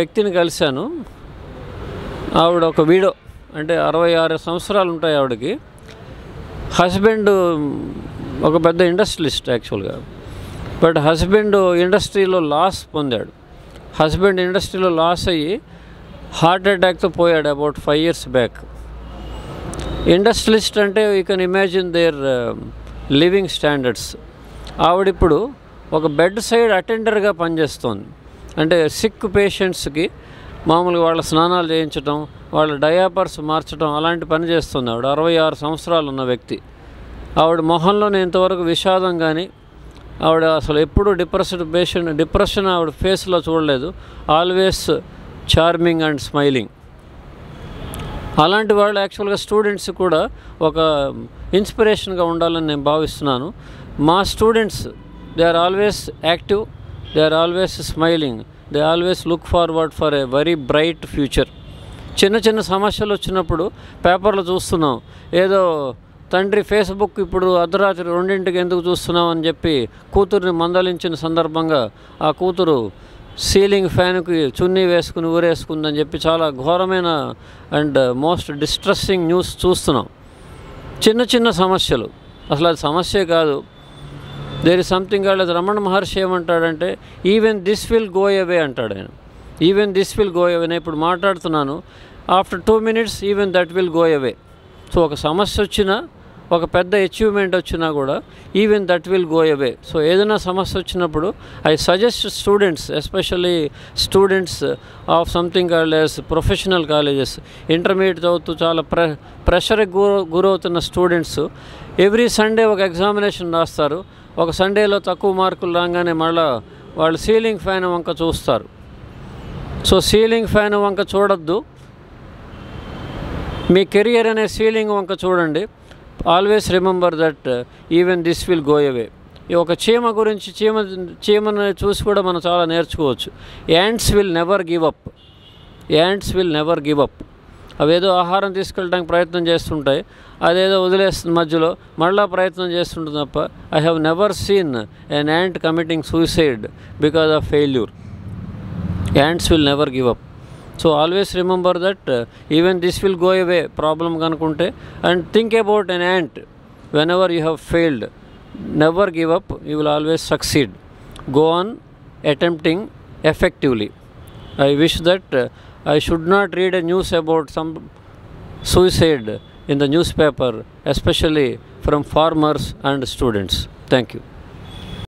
వ్యక్తిని కలిశాను. ఆవిడ ఒక విడో, అంటే 66 సంవత్సరాలు ఉంటాయి ఆవిడకి. హస్బెండ్ ఒక పెద్ద ఇండస్ట్రియలిస్ట్ యాక్చువల్గా. బట్ హస్బెండ్ ఇండస్ట్రీలో లాస్ పొందాడు. హస్బెండ్ ఇండస్ట్రీలో లాస్ అయ్యి హార్ట్ అటాక్తో పోయాడు అబౌట్ 5 years బ్యాక్. ఇండస్ట్రియలిస్ట్ అంటే you can imagine their living standards. ఆవిడిప్పుడు ఒక బెడ్ సైడ్ అటెండర్గా పనిచేస్తోంది. అంటే సిక్ పేషెంట్స్కి మామూలుగా వాళ్ళ స్నానాలు చేయించడం, వాళ్ళ డయాపర్స్ మార్చడం అలాంటి పని చేస్తుంది ఆవిడ. 66 సంవత్సరాలు ఉన్న వ్యక్తి. ఆవిడ మొహంలోనే ఇంతవరకు విషాదం కానీ, ఆవిడ అసలు ఎప్పుడూ డిప్రెషన్ ఆవిడ ఫేస్లో చూడలేదు. Always charming and smiling. అలాంటి వాళ్ళు యాక్చువల్గా స్టూడెంట్స్ కూడా ఒక ఇన్స్పిరేషన్గా ఉండాలని నేను భావిస్తున్నాను. మా students they are always active, they are always smiling, they always look forward for a very bright future. చిన్న చిన్న సమస్యలు వచ్చినప్పుడు పేపర్లో చూస్తున్నాం, ఏదో తండ్రి ఫేస్బుక్ ఇప్పుడు అర్ధరాత్రి 2 ఎందుకు చూస్తున్నాం అని చెప్పి కూతుర్ని మందలించిన సందర్భంగా ఆ కూతురు సీలింగ్ ఫ్యాన్కి చున్నీ వేసుకుని ఊరేసుకుందని చెప్పి చాలా ఘోరమైన అండ్ మోస్ట్ డిస్ట్రెస్సింగ్ న్యూస్ చూస్తున్నాం. చిన్న చిన్న సమస్యలు, అసలు అది సమస్యే కాదు. There is something called Ramana Maharshi ఏమంటాడంటే even this will go away అంటాడు ఆయన. Even this will go away. నేను ఇప్పుడు మాట్లాడుతున్నాను, after 2 minutes even that will go away. So ఒక సమస్య వచ్చినా, ఒక పెద్ద అచీవ్మెంట్ వచ్చినా కూడా even that will go away. So ఏదైనా సమస్య వచ్చినప్పుడు I suggest students, especially students of something called as professional colleges, intermediate చదువుతూ చాలా ప్రెషర్కి గురవుతున్న స్టూడెంట్స్ ఎవ్రీ సండే ఒక ఎగ్జామినేషన్ రాస్తారు. ఒక సండేలో తక్కువ మార్కులు రాగానే మళ్ళీ వాళ్ళు సీలింగ్ ఫ్యాన్ వంక చూస్తారు. సో సీలింగ్ ఫ్యాన్ వంక చూడొద్దు, మీ కెరియర్ అనే సీలింగ్ వంక చూడండి. Always remember that even this will go అవే. ఈ ఒక చీమ గురించి, చీమను చూసి కూడా మనం చాలా నేర్చుకోవచ్చు. Ants will never give up. Ants will never give up. అవేదో ఆహారం తీసుకెళ్ళడానికి ప్రయత్నం చేస్తుంటాయి, అదేదో వదిలేస్తుంది మధ్యలో, మళ్ళీ ప్రయత్నం చేస్తుంటుంది తప్ప I have never seen an ant committing suicide because of failure. Ants will never give up. So always remember that even this will go away problem కనుకుంటే, and think about an ant whenever you have failed. Never give up, you will always succeed. Go on attempting effectively. I wish that I should not read a news about some suicide in the newspaper, especially from farmers and students. Thank you.